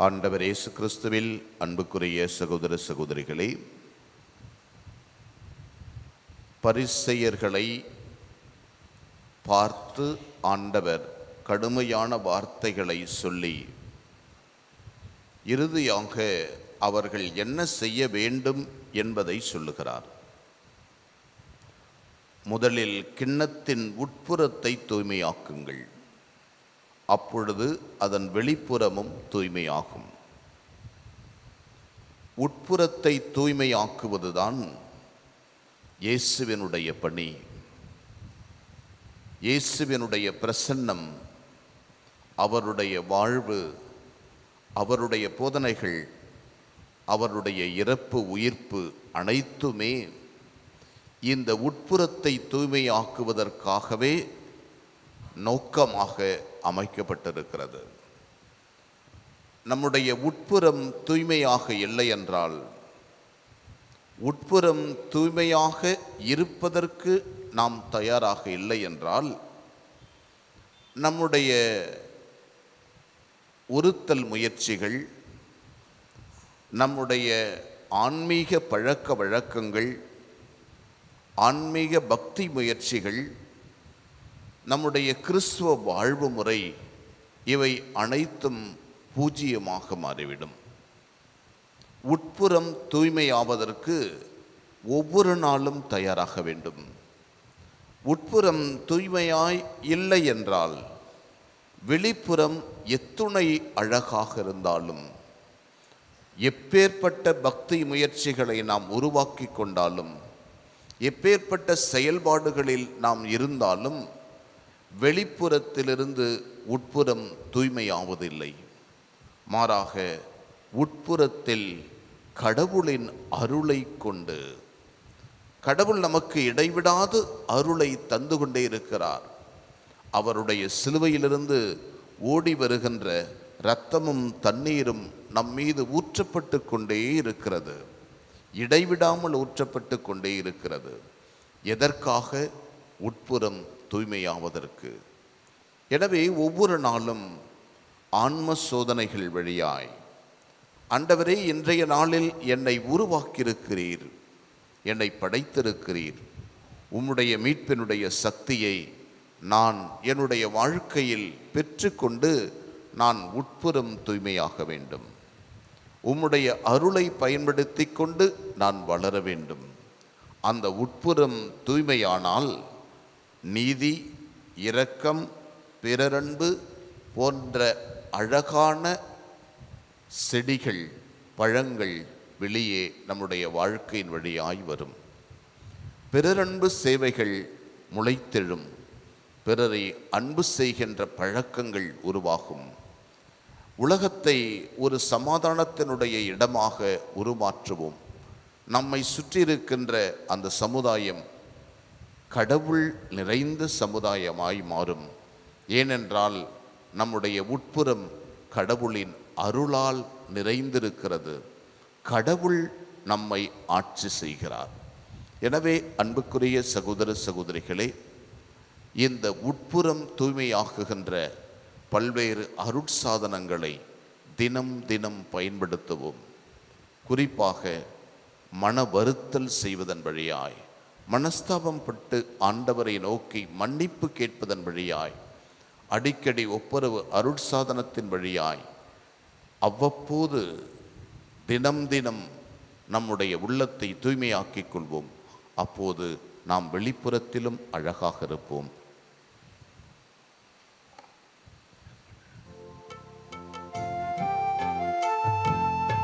ஆண்டவர் இயேசு கிறிஸ்துவில் அன்புக்குரிய சகோதர சகோதரிகளே, பரிசேயர்களை பார்த்து ஆண்டவர் கடுமையான வார்த்தைகளை சொல்லி இறுதியாக அவர்கள் என்ன செய்ய வேண்டும் என்பதை சொல்லுகிறார். முதலில் கிண்ணத்தின் உட்புறத்தை தூய்மையாக்குங்கள், அப்பொழுது அதன் வெளிப்புறமும் தூய்மையாகும். உட்புறத்தை தூய்மையாக்குவதுதான் இயேசுவினுடைய பணி. இயேசுவினுடைய பிரசன்னம், அவருடைய வாழ்வு, அவருடைய போதனைகள், அவருடைய இறப்பு உயிர்ப்பு அனைத்துமே இந்த உட்புறத்தை தூய்மையாக்குவதற்காகவே நோக்கமாக அமைக்கப்பட்டிருக்கிறது. நம்முடைய உட்புறம் தூய்மையாக இல்லை என்றால், உட்புறம் தூய்மையாக இருப்பதற்கு நாம் தயாராக இல்லை என்றால், நம்முடைய ஒருத்தல் முயற்சிகள், நம்முடைய ஆன்மீக பழக்க வழக்கங்கள், ஆன்மீக பக்தி முயற்சிகள், நம்முடைய கிறிஸ்துவ வாழ்வு முறை, இவை அனைத்தும் பூஜ்ஜியமாக மாறிவிடும். உட்புறம் தூய்மையாவதற்கு ஒவ்வொரு நாளும் தயாராக வேண்டும். உட்புறம் தூய்மையாய் இல்லை என்றால், வெளிப்புறம் எத்துணை அழகாக இருந்தாலும், எப்பேற்பட்ட பக்தி முயற்சிகளை நாம் உருவாக்கி கொண்டாலும், எப்பேற்பட்ட செயல்பாடுகளில் நாம் இருந்தாலும், வெளிப்புறத்திலிருந்து உட்புறம் தூய்மையாவதில்லை. மாறாக உட்புறத்தில் கடவுளின் அருளை கொண்டு, கடவுள் நமக்கு இடைவிடாது அருளை தந்து கொண்டே இருக்கிறார். அவருடைய சிலுவையிலிருந்து ஓடி வருகின்ற இரத்தமும் தண்ணீரும் நம் மீது ஊற்றப்பட்டு கொண்டே இருக்கிறது, இடைவிடாமல் ஊற்றப்பட்டு கொண்டே இருக்கிறது. எதற்காக? உட்புறம் தூய்மையாவதற்கு. எனவே ஒவ்வொரு நாளும் ஆன்ம சோதனைகள் வழியாய், ஆண்டவரே, இன்றைய நாளில் என்னை உருவாக்கியிருக்கிறீர், என்னை படைத்திருக்கிறீர், உம்முடைய மீட்பினுடைய சக்தியை நான் என்னுடைய வாழ்க்கையில் பெற்றுக்கொண்டு நான் உட்புறம் தூய்மையாக வேண்டும். உம்முடைய அருளை பயன்படுத்தி கொண்டு நான் வளர வேண்டும். அந்த உட்புறம் தூய்மையானால் நீதி, இரக்கம், பிறரன்பு போன்ற அழகான செடிகள், பழங்கள் வெளியே நம்முடைய வாழ்க்கையின் வழியாய் வரும். பிறரன்பு சேவைகள் முளைத்தெழும். பிறரை அன்பு செய்கின்ற பழக்கங்கள் உருவாகும். உலகத்தை ஒரு சமாதானத்தினுடைய இடமாக உருமாற்றுவோம். நம்மை சுற்றியிருக்கின்ற அந்த சமுதாயம் கடவுள் நிறைந்த சமுதாயமாய் மாறும். ஏனென்றால் நம்முடைய உட்புறம் கடவுளின் அருளால் நிறைந்திருக்கிறது. கடவுள் நம்மை ஆட்சி செய்கிறார். எனவே அன்புக்குரிய சகோதர சகோதரிகளே, இந்த உட்புறம் தூய்மையாக்குகின்ற பல்வேறு அருட்சாதனங்களை தினம் தினம் பயன்படுத்துவோம். குறிப்பாக மன வருத்தல் செய்வதன் வழியாய், மனஸ்தாபம் பட்டு ஆண்டவரை நோக்கி மன்னிப்பு கேட்பதன் வழியாய், அடிக்கடி ஒப்புரவு அருட்சாதனத்தின் வழியாய், அவ்வப்போது தினம் தினம் நம்முடைய உள்ளத்தை தூய்மையாக்கிக் கொள்வோம். அப்போது நாம் வெளிப்புறத்திலும் அழகாக இருப்போம்.